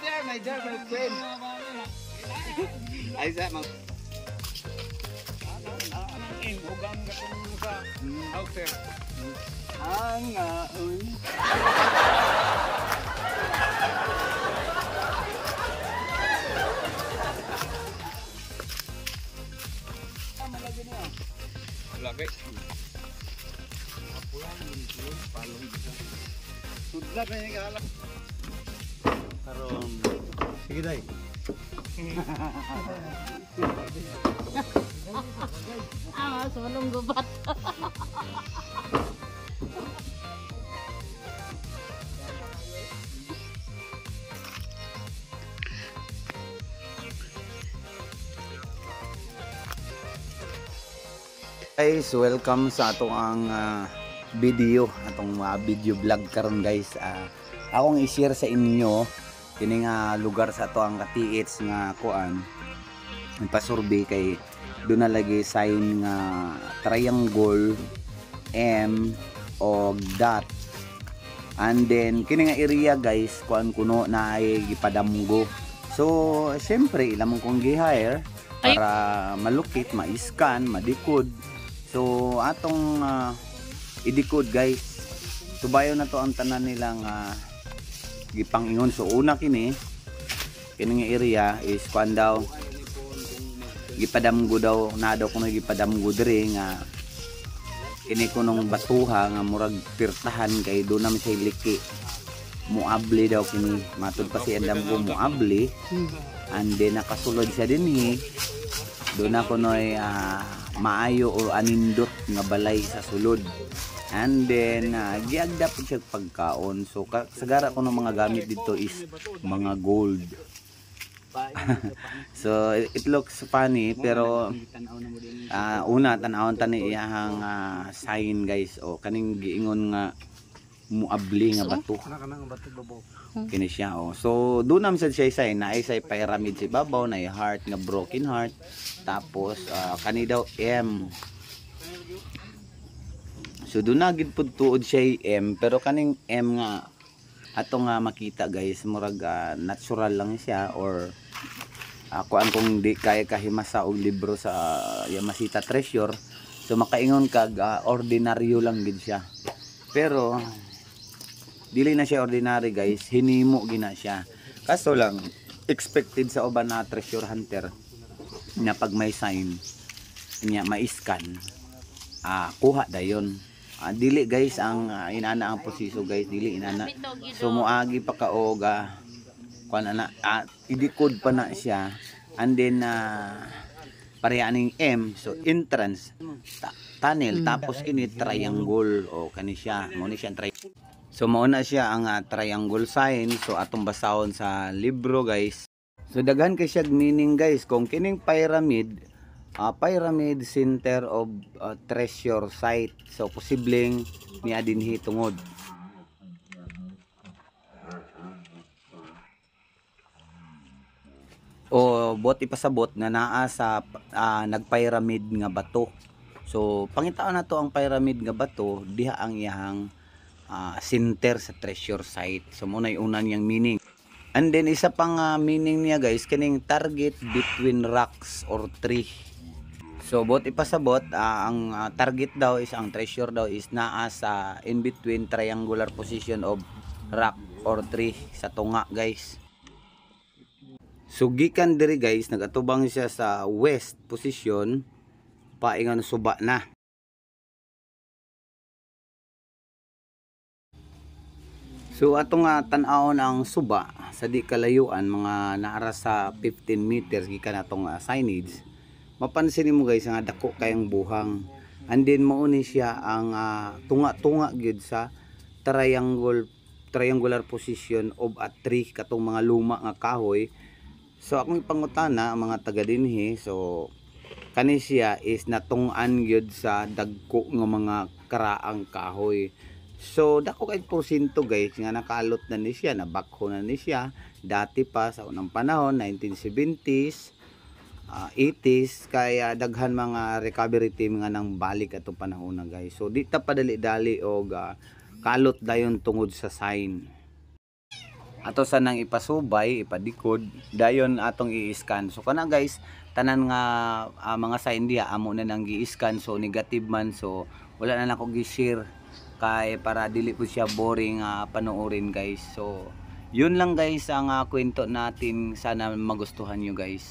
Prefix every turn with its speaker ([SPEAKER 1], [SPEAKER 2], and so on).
[SPEAKER 1] there, my friend. Ay sa mga
[SPEAKER 2] Hugang katong sa outer.
[SPEAKER 1] hangaon.
[SPEAKER 2] Lagi.
[SPEAKER 1] Sudla pa yung kahalap.
[SPEAKER 3] Karon. Sige day.
[SPEAKER 4] Sunong gubat.
[SPEAKER 3] Guys, welcome sa atong ang video, atong video vlog karon guys. Akong i-share sa inyo kini nga lugar sa ato ang katiits nga kuan. Pasurvey kay doon na lagi sign nga triangle M o dot. And then kini nga area guys, kuan kuno na ay gipadamgo. So, syempre ilamang kong gi-hire para malukit, ma-scan, madikod. So atong idikod guys. Subayo na to ang tanan nilang gipangingon. So una kini nga area is kuan daw gipadamgo daw na daw kuno gipadamgo diri nga kini kunong batuha nga murag pirtahan kay do na say liki. Muabli daw kini matud pa si andamgo muabli. And then nakasulod siya dinhi. Do na kunoy maayo o anindot nga balay sa sulod. And then giagda po siya pagkaon. So sagara ko ng mga gamit dito is mga gold. So it looks funny pero una tan-awon tani iyang sign guys. O kaning giingon nga muabli nga bato. Kini siya oh. So doon naman siya sign na ay pyramid si babaw na heart nga broken heart. Tapos kani daw M. So doon na gid pud tuod siya M pero kaning M nga ato nga makita guys murag natural lang siya or kuan kung di kaya kahimasa og libro sa Yamasita Treasure. So makaingon kag ordinaryo lang gid siya. Pero dili na siya ordinary guys, hinimo gina siya. Kaso lang expected sa uban na treasure hunter na pag may sign niya ma-scan kuha dayon. Dili guys ang inana ang proseso guys, dili inana. So moagi pa kaog kuan ana idikod pa na siya and then parehaning M so entrance tunnel tapos kini triangle o kani siya mo ni siya triangle. So mauna siya ang triangle sign. So atong basahon sa libro guys. So daghan kay siya meaning guys. Kung kining pyramid, pyramid center of treasure site. So posibleng niya dinhi tungod. O bot ipasabot na naa sa nagpyramid nga bato. So pangitaon nato ang pyramid nga bato diha ang iyang center sa treasure site. So muna yung una niyang meaning. And then isa pang meaning niya guys kining target between rocks or tree. So bot ipasabot ang target daw is ang treasure daw is naa sa in between triangular position of rock or tree sa tunga guys. So gikan diri guys nagatubang siya sa west position paingan suba na. So atong tan-awon ang suba sa di kalayuan mga naara sa 15 meters gikan atong signage. Mapansin nimo guys nga dako kayang buhang. And then mauni siya ang tunga-tunga gyud sa triangular position of a tree katong mga luma nga kahoy. So akong ipangutana mga taga dinhi so kani siya is natung-an gyud sa dagko nga mga karaang kahoy. So dako kay porsyento guys nga nakalot na ni siya, nabakho na ni siya dati pa sa unang panahon 1970s, 80s kaya daghan mga recovery team nga nang balik atong panahon na guys. So di ta padali-dali og kalot dayon tungod sa sign. ato sa nang ipasubay, ipadikod, dayon atong i-scan. So kana guys, tanan nga mga sign diha amo na nang gi-scan, so negative man, so wala na nako gi-share kay para dili po siya boring panoorin guys. So yun lang guys ang kwento natin, sana magustuhan nyo guys.